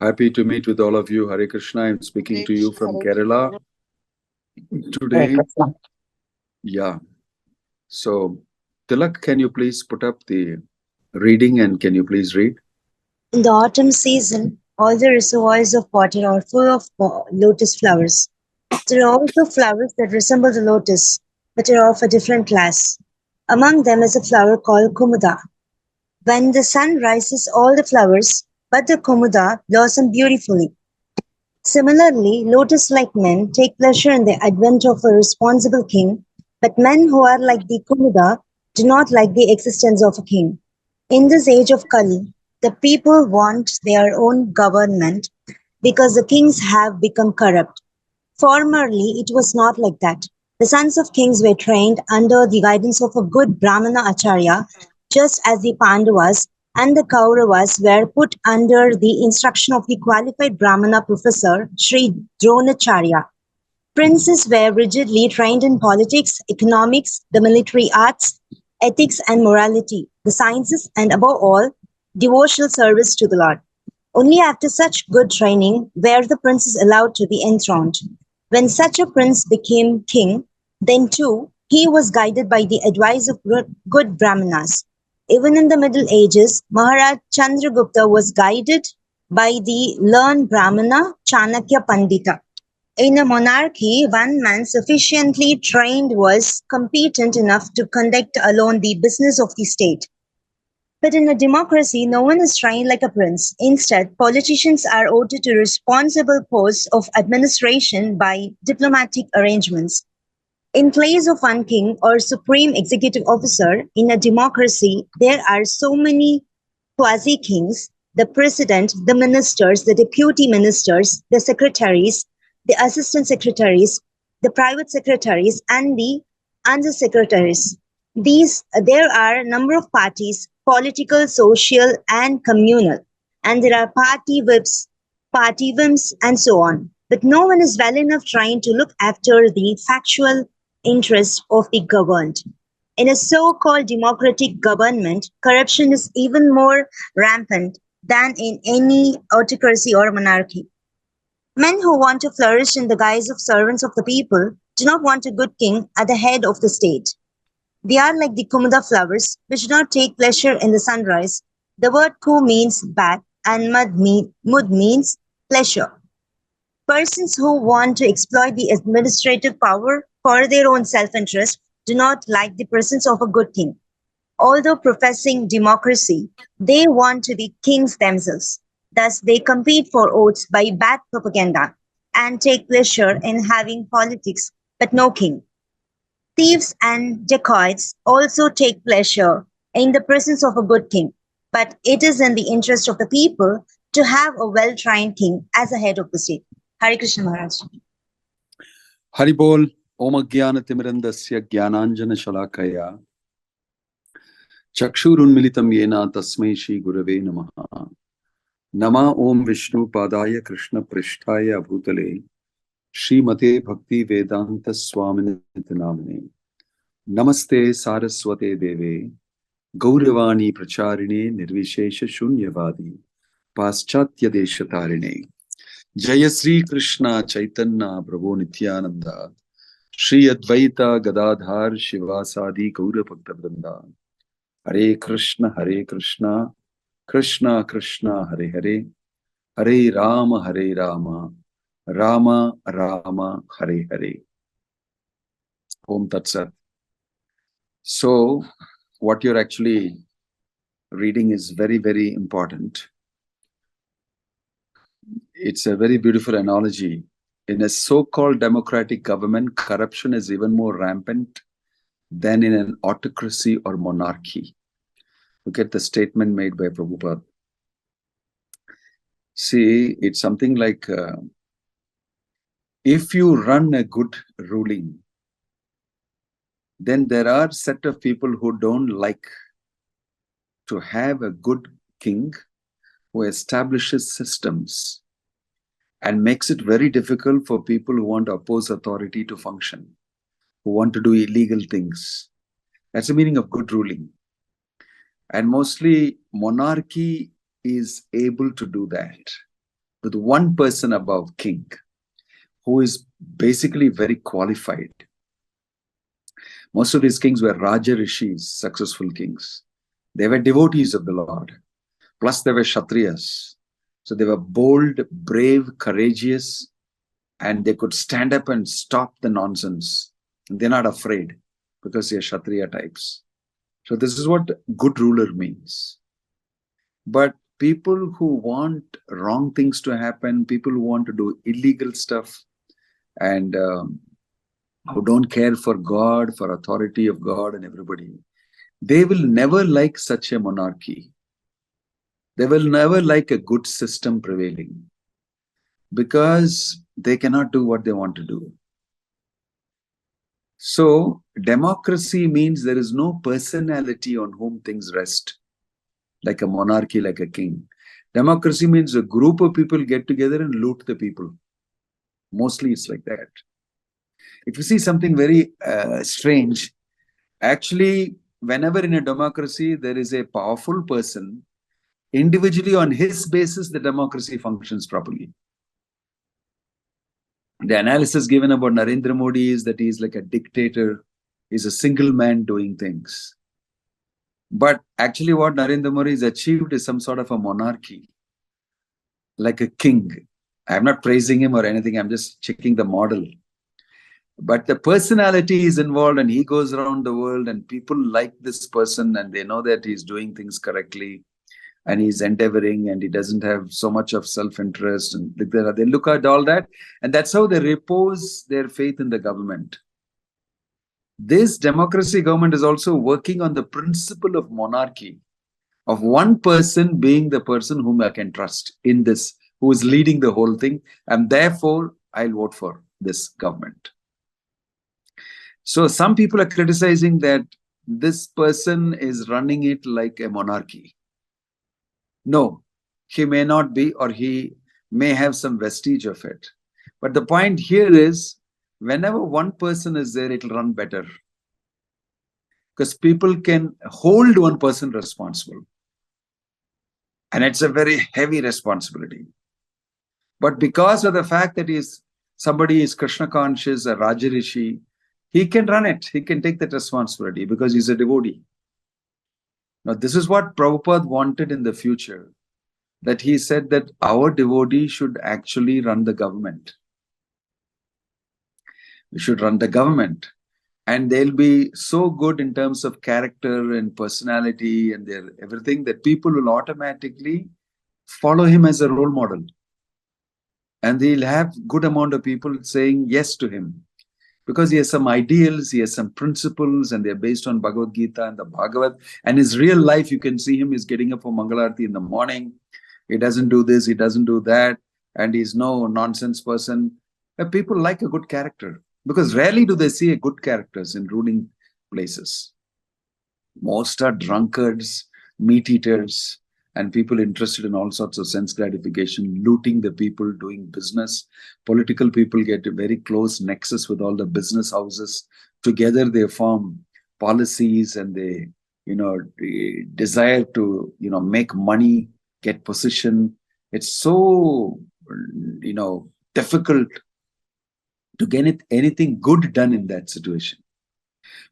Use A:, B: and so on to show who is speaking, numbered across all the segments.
A: Happy to meet with all of you. Hare Krishna. I'm speaking to you from Kerala today. Yeah. So, Tilak, can you please put up the reading and can you please read?
B: In the autumn season, all the reservoirs of water are full of lotus flowers. There are also flowers that resemble the lotus, but are of a different class. Among them is a flower called Kumuda. When the sun rises, all the flowers, but the Kumuda, blossom beautifully. Similarly, lotus-like men take pleasure in the advent of a responsible king, but men who are like the Kumuda do not like the existence of a king. In this age of Kali, the people want their own government because the kings have become corrupt. Formerly, it was not like that. The sons of kings were trained under the guidance of a good Brahmana Acharya, just as the Pandavas and the Kauravas were put under the instruction of the qualified Brahmana professor Sri Dronacharya. Princes were rigidly trained in politics, economics, the military arts, ethics and morality, the sciences, and above all, devotional service to the Lord. Only after such good training were the princes allowed to be enthroned. When such a prince became king, then too he was guided by the advice of good Brahmanas. Even in the Middle Ages, Maharaj Chandragupta was guided by the learned Brahmana Chanakya Pandita. In a monarchy, one man sufficiently trained was competent enough to conduct alone the business of the state. But in a democracy, no one is trained like a prince. Instead, politicians are ordered to responsible posts of administration by diplomatic arrangements. In place of one king or supreme executive officer, in a democracy, there are so many quasi-kings, the president, the ministers, the deputy ministers, the secretaries, the assistant secretaries, the private secretaries, and the undersecretaries. There are a number of parties, political, social, and communal, and there are party whims, and so on. But no one is well enough trying to look after the factual interests of the governed. In a so-called democratic government, corruption is even more rampant than in any autocracy or monarchy. Men who want to flourish in the guise of servants of the people do not want a good king at the head of the state. They are like the Kumuda flowers, which do not take pleasure in the sunrise. The word ku means bath and mud means pleasure. Persons who want to exploit the administrative power for their own self-interest do not like the presence of a good king. Although professing democracy, they want to be kings themselves. Thus, they compete for votes by bad propaganda and take pleasure in having politics, but no king. Thieves and dacoits also take pleasure in the presence of a good king, but it is in the interest of the people to have a well-trained king as a head of the state. Hare Krishna Maharaj.
A: Haribol, Om Jnana Timirandasya Jnananjana Shalakaya Chakshurunmilitam Yena Tasmai Shri Gurave Namaha Nama Om Vishnu Padaya Krishna Prishtaya Bhutale Srimate Bhakti Vedanta Swami Namane Namaste Saraswate Deve Gauravani Pracharine Nirvishesha Shunyavadi Paschatya Deshatarine Jaya Sri Krishna Chaitanya Prabhu Nityananda Shri Advaita Gadadhar Shivasadi Gaura Bhakta Vrinda Hare Krishna Krishna Krishna Hare Hare Hare Rama Rama Rama Hare Hare. Om Tat Sat. So what you're actually reading is very, very important. It's a very beautiful analogy. In a so-called democratic government, corruption is even more rampant than in an autocracy or monarchy. Look at the statement made by Prabhupada. See, it's something like, if you run a good ruling, then there are a set of people who don't like to have a good king who establishes systems and makes it very difficult for people who want to oppose authority to function, who want to do illegal things. That's the meaning of good ruling. And mostly monarchy is able to do that. with one person above, king, who is basically very qualified. Most of these kings were Raja Rishis, successful kings. They were devotees of the Lord. Plus, they were Kshatriyas. So they were bold, brave, courageous, and they could stand up and stop the nonsense. They're not afraid because they're Kshatriya types. So this is what good ruler means. But people who want wrong things to happen, people who want to do illegal stuff, and who don't care for God, for authority of God and everybody, they will never like such a monarchy. They will never like a good system prevailing because they cannot do what they want to do. So, democracy means there is no personality on whom things rest, like a monarchy, like a king. Democracy means a group of people get together and loot the people. Mostly it's like that. If you see something very strange, actually, whenever in a democracy there is a powerful person, individually on his basis, the democracy functions properly. The analysis given about Narendra Modi is that he is like a dictator, he's a single man doing things. But actually what Narendra Modi has achieved is some sort of a monarchy, like a king. I'm not praising him or anything, I'm just checking the model. But the personality is involved and he goes around the world and people like this person and they know that he's doing things correctly and he's endeavoring and he doesn't have so much of self-interest, and they look at all that, and that's how they repose their faith in the government. This democracy government is also working on the principle of monarchy, of one person being the person whom I can trust in this, who is leading the whole thing, and therefore I'll vote for this government. So some people are criticizing that this person is running it like a monarchy. No, he may not be, or he may have some vestige of it. But the point here is, whenever one person is there, it'll run better. Because people can hold one person responsible. And it's a very heavy responsibility. But because of the fact that somebody is Krishna conscious, a Raja Rishi, he can run it. He can take that responsibility because he's a devotee. Now, this is what Prabhupada wanted in the future, that he said that our devotee should actually run the government. We should run the government. And they'll be so good in terms of character and personality and their everything that people will automatically follow him as a role model. And they'll have good amount of people saying yes to him. Because he has some ideals, he has some principles, and they're based on Bhagavad Gita and the Bhagavata. And his real life, you can see him, he's getting up for Mangalarti in the morning. He doesn't do this, he doesn't do that, and he's no nonsense person. People like a good character, because rarely do they see good characters in ruling places. Most are drunkards, meat eaters, and people interested in all sorts of sense gratification, looting the people, doing business. Political people get a very close nexus with all the business houses. Together they form policies and they, desire to, make money, get position. It's so, difficult to get anything good done in that situation.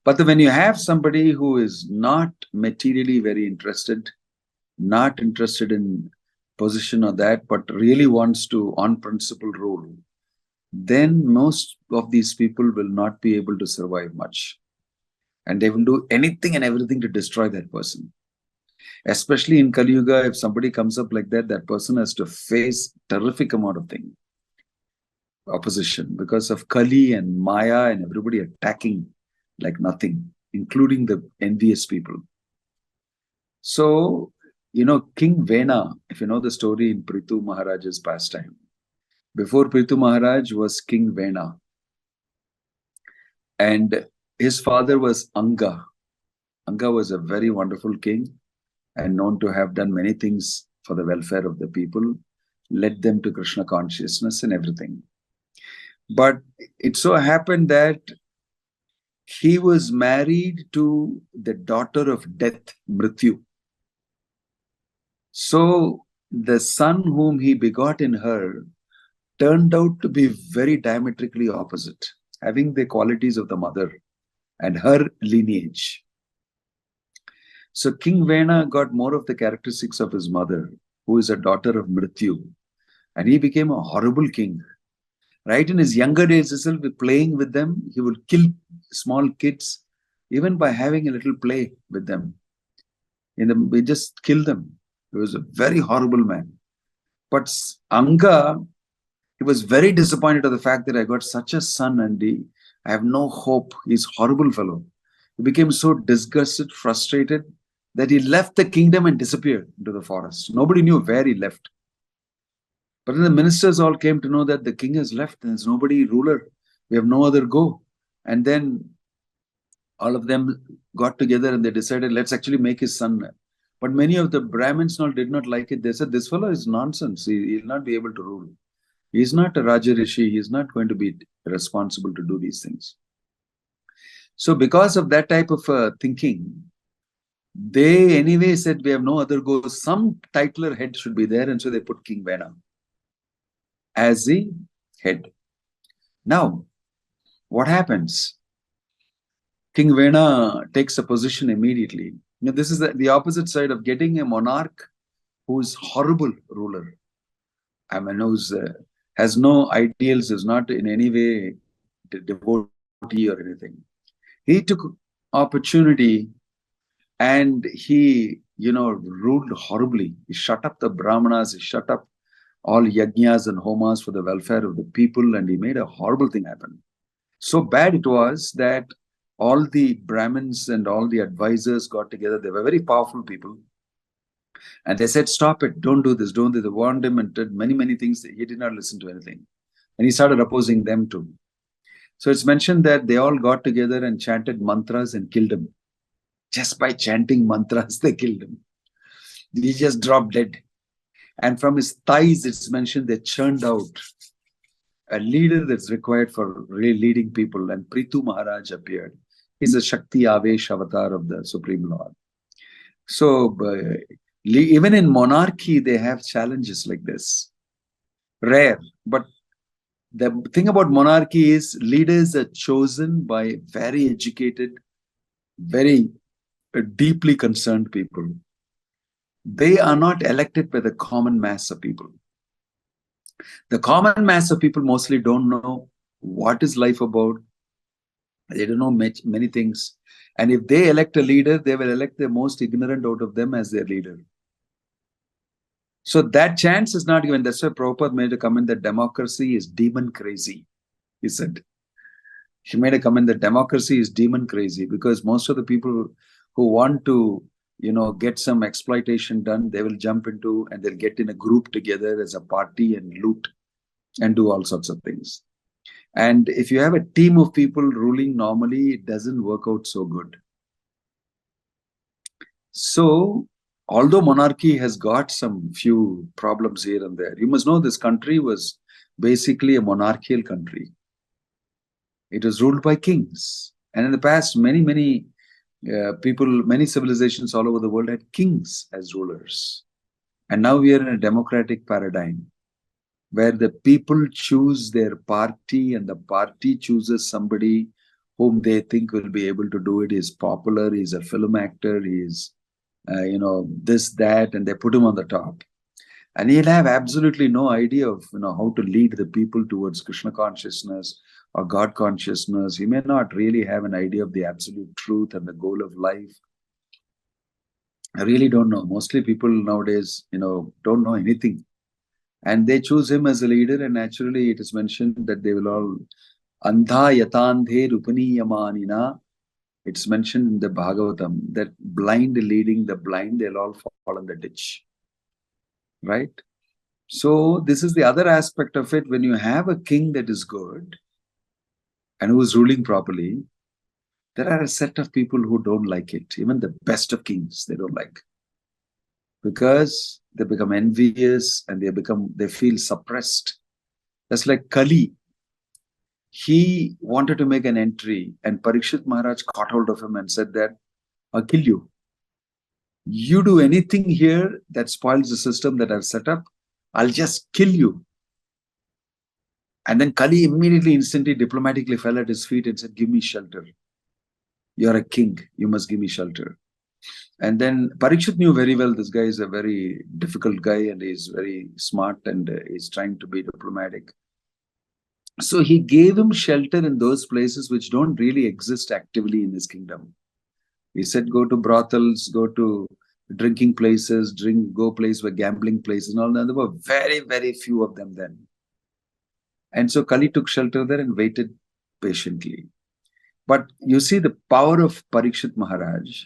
A: But when you have somebody who is not materially very interested, not interested in position or that, but really wants to on principle rule, then most of these people will not be able to survive much. And they will do anything and everything to destroy that person. Especially in Kali Yuga, if somebody comes up like that, that person has to face terrific amount of opposition, because of Kali and Maya and everybody attacking like nothing, including the envious people. So, King Vena, if you know the story in Prithu Maharaj's pastime, before Prithu Maharaj was King Vena, and his father was Anga. Anga was a very wonderful king and known to have done many things for the welfare of the people, led them to Krishna consciousness and everything. But it so happened that he was married to the daughter of death, Mrityu. So the son whom he begot in her turned out to be very diametrically opposite, having the qualities of the mother and her lineage. So King Vena got more of the characteristics of his mother, who is a daughter of Mrityu, and he became a horrible king. Right in his younger days itself, playing with them, he would kill small kids, even by having a little play with them. We just kill them. He was a very horrible man. But Anga, he was very disappointed of the fact that I got such a son and I have no hope. He's a horrible fellow. He became so disgusted, frustrated, that he left the kingdom and disappeared into the forest. Nobody knew where he left. But then the ministers all came to know that the king has left and there's nobody ruler. We have no other go. And then all of them got together and they decided, let's actually make his son. But many of the Brahmins did not like it. They said, this fellow is nonsense. He'll not be able to rule. He's not a Raja Rishi. He's not going to be responsible to do these things. So because of that type of thinking, they anyway said, we have no other go. Some titular head should be there. And so they put King Vena as the head. Now, what happens? King Vena takes a position immediately. Now, this is the opposite side of getting a monarch who is horrible ruler. I mean, who has no ideals, is not in any way devotee or anything. He took opportunity and he, ruled horribly. He shut up the Brahmanas, he shut up all yajnas and homas for the welfare of the people, and he made a horrible thing happen. So bad it was that all the Brahmins and all the advisors got together. They were very powerful people. And they said, stop it, don't do this, don't do this. They warned him and did many, many things. He did not listen to anything. And he started opposing them too. So it's mentioned that they all got together and chanted mantras and killed him. Just by chanting mantras, they killed him. He just dropped dead. And from his thighs, it's mentioned they churned out a leader that's required for really leading people. And Prithu Maharaj appeared. He's a Shakti Avesh avatar of the Supreme Lord. So even in monarchy, they have challenges like this. Rare. But the thing about monarchy is leaders are chosen by very educated, very deeply concerned people. They are not elected by the common mass of people. The common mass of people mostly don't know what is life about. They don't know many things. And if they elect a leader, they will elect the most ignorant out of them as their leader. So that chance is not given. That's why Prabhupada made a comment that democracy is demon crazy. He said, he made a comment that democracy is demon crazy because most of the people who want to, get some exploitation done, they will jump into and they'll get in a group together as a party and loot and do all sorts of things. And if you have a team of people ruling normally, it doesn't work out so good. So, although monarchy has got some few problems here and there, you must know this country was basically a monarchical country. It was ruled by kings. And in the past, many civilizations all over the world had kings as rulers. And now we are in a democratic paradigm where the people choose their party and the party chooses somebody whom they think will be able to do it. He's popular, he's a film actor, he's, this, that, and they put him on the top. And he'll have absolutely no idea of, how to lead the people towards Krishna consciousness or God consciousness. He may not really have an idea of the absolute truth and the goal of life. I really don't know. Mostly people nowadays, don't know anything. And they choose him as a leader, and naturally it is mentioned that they will all Andha yatandhe rupaniyamanina. It's mentioned in the Bhāgavatam that blind leading the blind, they'll all fall in the ditch. Right? So this is the other aspect of it. When you have a king that is good and who is ruling properly, there are a set of people who don't like it. Even the best of kings, they don't like. Because they become envious and they feel suppressed. That's like Kali. He wanted to make an entry and Parikshit Maharaj caught hold of him and said that, I'll kill you. You do anything here that spoils the system that I've set up, I'll just kill you. And then Kali immediately, instantly, diplomatically fell at his feet and said, give me shelter. You're a king. You must give me shelter. And then Parikshit knew very well this guy is a very difficult guy and he's very smart and he's trying to be diplomatic. So he gave him shelter in those places which don't really exist actively in his kingdom. He said, go to brothels, go to drinking places, go places where gambling places and all that. There were very, very few of them then. And so Kali took shelter there and waited patiently. But you see the power of Parikshit Maharaj.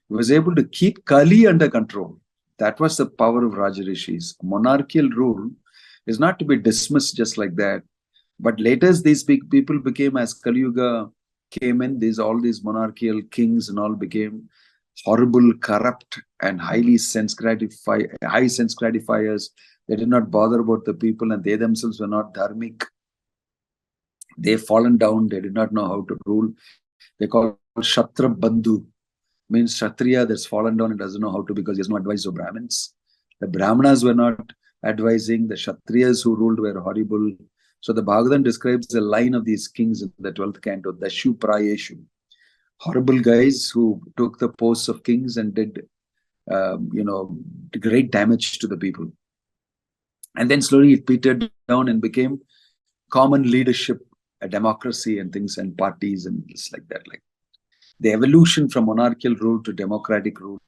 A: He was able to keep Kali under control. That was the power of Rajarishis. Monarchical rule is not to be dismissed just like that. But later these big people became, as Kali Yuga came in, all these monarchical kings and all became horrible, corrupt, and high sense gratifiers. They did not bother about the people and they themselves were not dharmic. They've fallen down. They did not know how to rule. They call Shatra Bandhu. Means Kshatriya that's fallen down and doesn't know how to because he has no advice of Brahmins. The Brahmanas were not advising. The Kshatriyas who ruled were horrible. So the Bhagavatam describes the line of these kings in the 12th canto, Dashu Prayeshu. Horrible guys who took the posts of kings and did, great damage to the people. And then slowly it petered down and became common leadership, a democracy and things and parties and it's like that. Like the evolution from monarchical rule to democratic rule,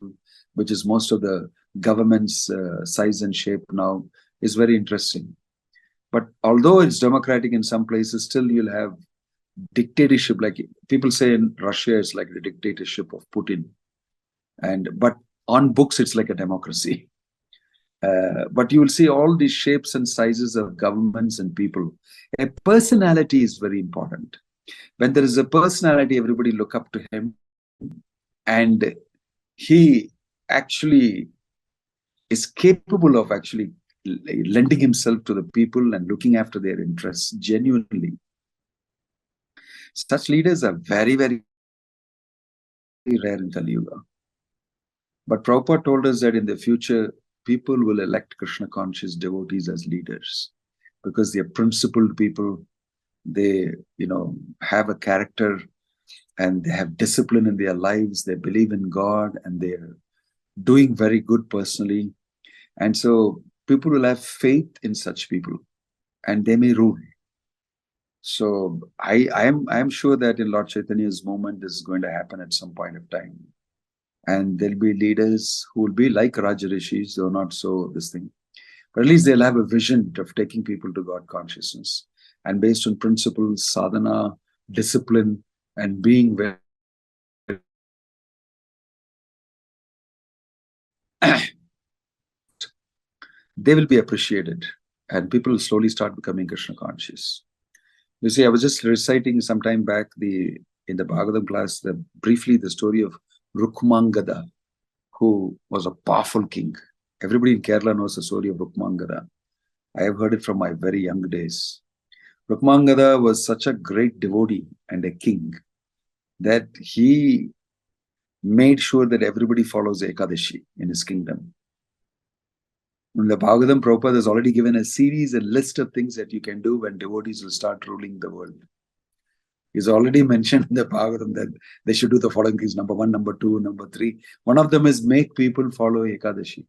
A: which is most of the government's size and shape now, is very interesting. But although it's democratic in some places, still you'll have dictatorship. Like people say in Russia, it's like the dictatorship of Putin. But on books, it's like a democracy. But you will see all these shapes and sizes of governments and people. A personality is very important. When there is a personality, everybody look up to him. And he actually is capable of actually lending himself to the people and looking after their interests genuinely. Such leaders are very, very rare in Kali Yuga. But Prabhupada told us that in the future, people will elect Krishna conscious devotees as leaders because they are principled people. They, have a character and they have discipline in their lives. They believe in God and they are doing very good personally. And so people will have faith in such people and they may rule. So I am sure that in Lord Chaitanya's moment, this is going to happen at some point of time. And there'll be leaders who will be like Rajarishis, though not so this thing. But at least they'll have a vision of taking people to God consciousness. And based on principles, sadhana, discipline, and being very they will be appreciated. And people will slowly start becoming Krishna conscious. You see, I was just reciting some time back in the Bhagavatam class, briefly the story of Rukmangada, who was a powerful king. Everybody in Kerala knows the story of Rukmangada. I have heard it from my very young days. Rukmangada was such a great devotee and a king that he made sure that everybody follows Ekadashi in his kingdom. In the Bhagavatam, Prabhupada has already given a list of things that you can do when devotees will start ruling the world. He's already mentioned in the Bhagavatam that they should do the following things: number 1, number 2, number 3. One of them is make people follow Ekadashi.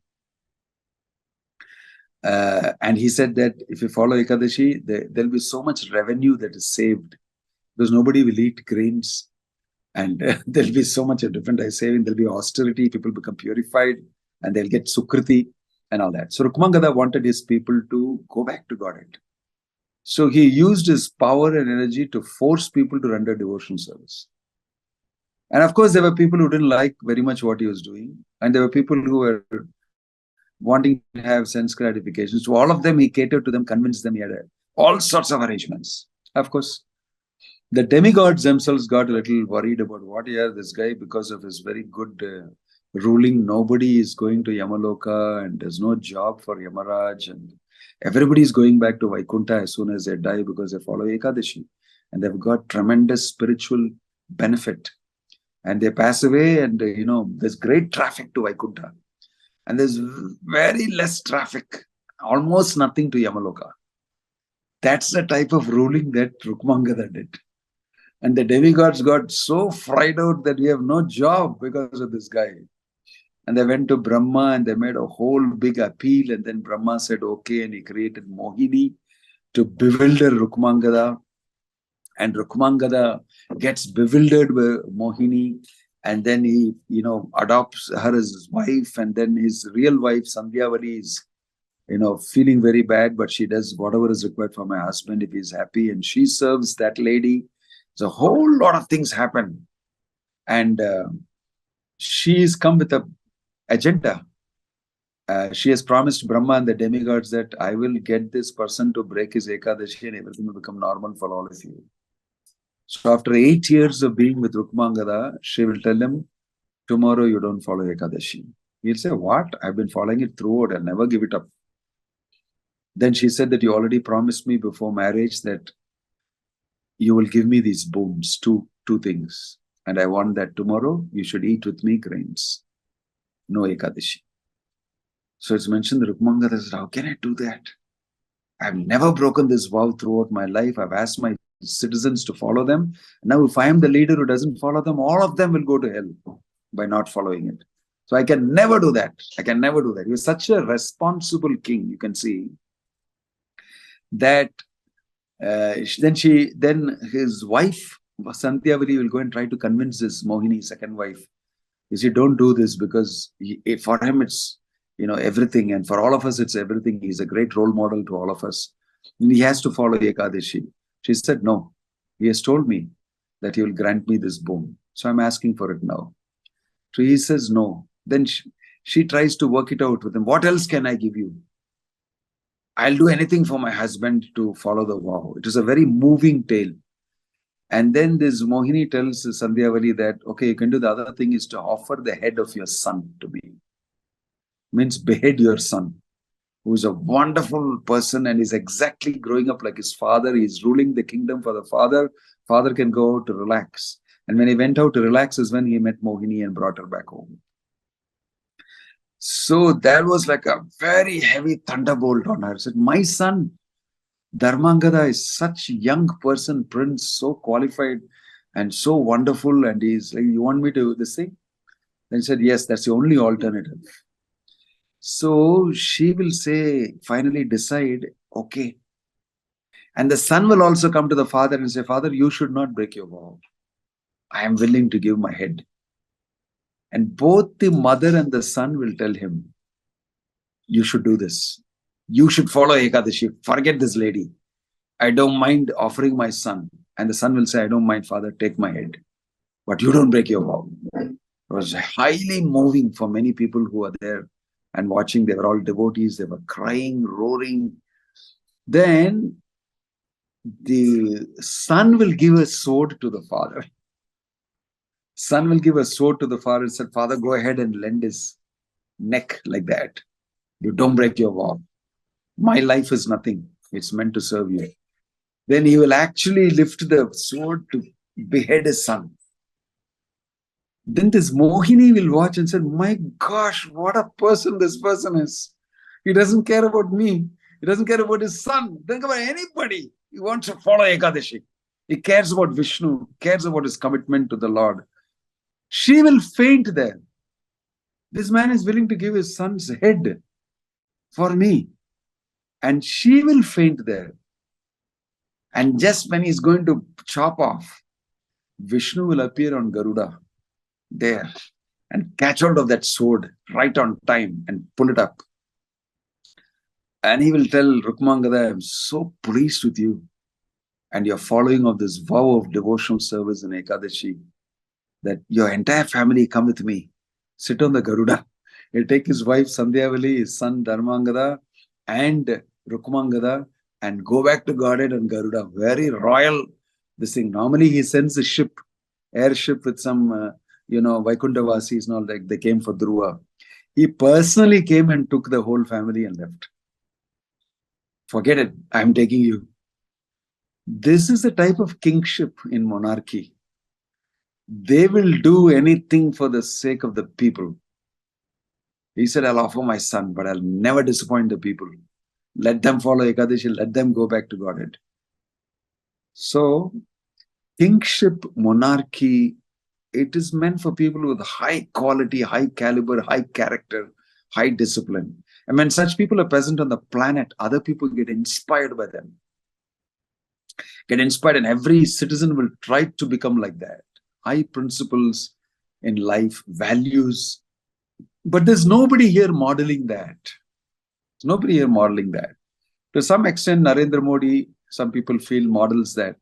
A: And he said that if you follow Ekadashi, there'll be so much revenue that is saved because nobody will eat grains. And there'll be so much of different saving. There'll be austerity. People become purified and they'll get sukriti and all that. So Rukmangada wanted his people to go back to Godhead. So he used his power and energy to force people to render devotional service. And of course, there were people who didn't like very much what he was doing. And there were people who were wanting to have sense gratification. So all of them, he catered to them, convinced them. He had all sorts of arrangements. Of course, the demigods themselves got a little worried about what this guy, because of his very good ruling, nobody is going to Yamaloka and there's no job for Yamaraj and everybody is going back to Vaikuntha as soon as they die because they follow Ekadashi and they've got tremendous spiritual benefit. And they pass away, and there's great traffic to Vaikuntha. And there's very less traffic, almost nothing to Yamaloka. That's the type of ruling that Rukmangada did. And the demigods got so fried out that we have no job because of this guy. And they went to Brahma and they made a whole big appeal. And then Brahma said, okay, and he created Mohini to bewilder Rukmangada. And Rukmangada gets bewildered by Mohini. And then he, adopts her as his wife. And then his real wife, Sandhyavali, is, feeling very bad, but she does whatever is required for my husband if he's happy. And she serves that lady. So a whole lot of things happen. And she's come with a agenda. She has promised Brahma and the demigods that I will get this person to break his Ekadashi and everything will become normal for all of you. So after 8 years of being with Rukmangada, she will tell him, tomorrow you don't follow Ekadashi. He'll say, what? I've been following it throughout. I'll never give it up. Then she said that you already promised me before marriage that you will give me these boons, two things. And I want that tomorrow you should eat with me grains. No Ekadashi. So it's mentioned that Rukmangada says, how can I do that? I've never broken this vow throughout my life. I've asked my citizens to follow them. Now if I am the leader who doesn't follow them, all of them will go to hell by not following it. So I can never do that. I can never do that. He was such a responsible king, you can see, that then his wife, Sandhyavali, will go and try to convince his Mohini, second wife. You see, don't do this because for him it's, everything. And for all of us, it's everything. He's a great role model to all of us. And he has to follow Ekadashi. She said, no, he has told me that he will grant me this boon. So I'm asking for it now. So he says, no. Then she tries to work it out with him. What else can I give you? I'll do anything for my husband to follow the vow. It is a very moving tale. And then this Mohini tells Sandhyavali that, okay, you can do the other thing is to offer the head of your son to me. Means behead your son, who is a wonderful person and is exactly growing up like his father. He is ruling the kingdom for the father. Father can go out to relax. And when he went out to relax is when he met Mohini and brought her back home. So that was like a very heavy thunderbolt on her. She said, my son, Dharmangada, is such a young person, prince, so qualified and so wonderful. And he's like, you want me to do this thing? Then she said, yes, that's the only alternative. So she will say, finally decide, okay. And the son will also come to the father and say, Father, you should not break your vow. I am willing to give my head. And both the mother and the son will tell him, you should do this. You should follow Ekadashi. Forget this lady. I don't mind offering my son. And the son will say, I don't mind, Father, take my head. But you don't break your vow. It was highly moving for many people who are there and watching. They were all devotees. They were crying, roaring. Then the son will give a sword to the father. Son will give a sword to the father and said, Father, go ahead and lend his neck like that. You don't break your vow. My life is nothing. It's meant to serve you. Then he will actually lift the sword to behead his son. Then this Mohini will watch and say, my gosh, what a person this person is. He doesn't care about me. He doesn't care about his son. He doesn't care about anybody. He wants to follow Ekadashi. He cares about Vishnu, cares about his commitment to the Lord. She will faint there. This man is willing to give his son's head for me. And she will faint there. And just when he's going to chop off, Vishnu will appear on Garuda there and catch hold of that sword right on time and pull it up. And he will tell Rukmangada, I'm so pleased with you and your following of this vow of devotional service in Ekadashi, that your entire family come with me, sit on the Garuda. He'll take his wife Sandhyavali, his son Dharmangada and Rukmangada and go back to Godhead and Garuda. Very royal this thing. Normally he sends a ship, airship with some, Vaikuntavasis and all that. They came for Dhruva. He personally came and took the whole family and left. Forget it. I'm taking you. This is the type of kingship in monarchy. They will do anything for the sake of the people. He said, I'll offer my son, but I'll never disappoint the people. Let them follow Ekadashi, let them go back to Godhead. So, kingship, monarchy, it is meant for people with high quality, high caliber, high character, high discipline. And when such people are present on the planet, other people get inspired by them. Get inspired, and every citizen will try to become like that. High principles in life, values. But there's nobody here modeling that. There's nobody here modeling that. To some extent, Narendra Modi, some people feel, models that.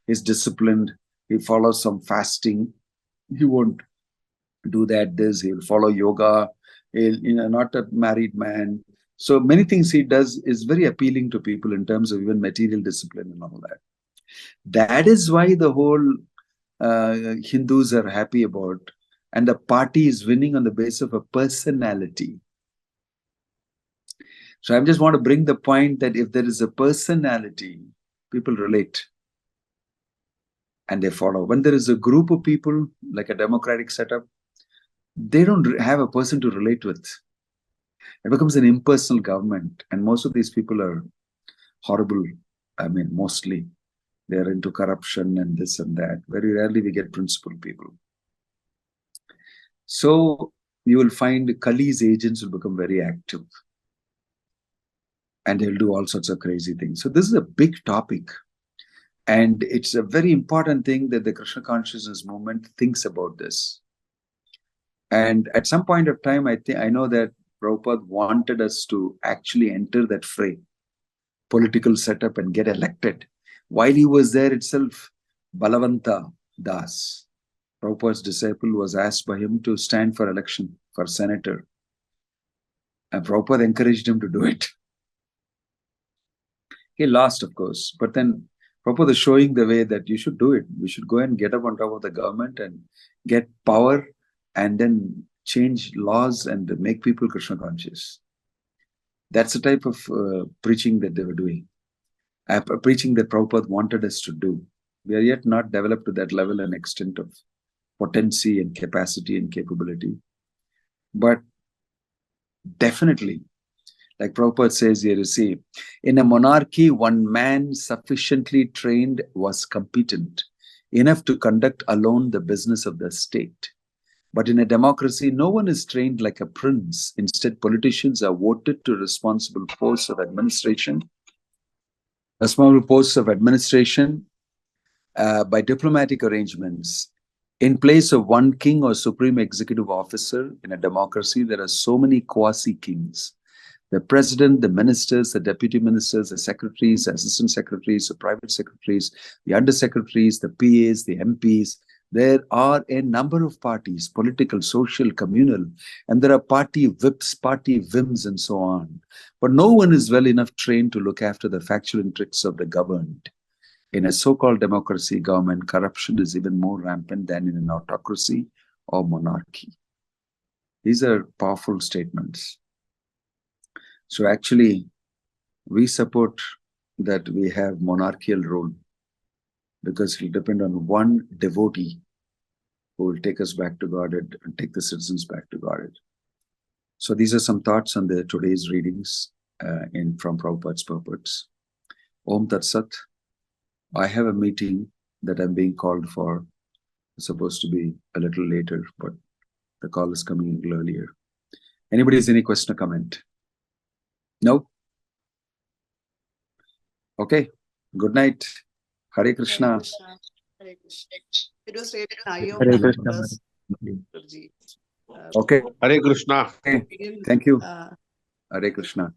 A: He's disciplined, he follows some fasting, he won't do that, this, he'll follow yoga, he'll, not a married man. So many things he does is very appealing to people in terms of even material discipline and all that. That is why the whole Hindus are happy about, and the party is winning on the basis of a personality. So I just want to bring the point that if there is a personality, people relate and they follow. When there is a group of people, like a democratic setup, they don't have a person to relate with. It becomes an impersonal government, and most of these people are horrible. I mean, mostly they're into corruption and this and that. Very rarely we get principled people. So you will find Kali's agents will become very active, and they'll do all sorts of crazy things. So this is a big topic, and it's a very important thing that the Krishna consciousness movement thinks about this. And at some point of time, I know that Prabhupada wanted us to actually enter that fray, political setup, and get elected. While he was there itself, Balavanta Das, Prabhupada's disciple, was asked by him to stand for election for senator. And Prabhupada encouraged him to do it. He lost, of course, but then Prabhupada is showing the way that you should do it. We should go and get up on top of the government and get power and then change laws and make people Krishna conscious. That's the type of preaching that they were doing. Preaching that Prabhupada wanted us to do. We are yet not developed to that level and extent of potency and capacity and capability. But definitely, like Prabhupada says here, you see, in a monarchy, one man sufficiently trained was competent enough to conduct alone the business of the state. But in a democracy, no one is trained like a prince. Instead, politicians are voted to responsible posts of administration by diplomatic arrangements. In place of one king or supreme executive officer in a democracy, there are so many quasi-kings. The president, the ministers, the deputy ministers, the secretaries, the assistant secretaries, the private secretaries, the undersecretaries, the PAs, the MPs. There are a number of parties, political, social, communal, and there are party whips, party whims, and so on. But no one is well enough trained to look after the factual interests of the governed. In a so-called democracy government, corruption is even more rampant than in an autocracy or monarchy. These are powerful statements. So actually, we support that we have monarchical rule because it will depend on one devotee who will take us back to Godhead and take the citizens back to Godhead. So these are some thoughts on the today's readings from Prabhupada's purports. Om Tat Sat. I have a meeting that I'm being called for. It's supposed to be a little later, but the call is coming a little earlier. Anybody has any question or comment? No? Okay. Good night. Hare Krishna.
C: Hare Krishna. It was really an
D: Hare
C: eye-opener
D: Krishna.
C: for us, Guruji.
A: Okay.
E: Hare Krishna.
A: Thank you. Hare Krishna.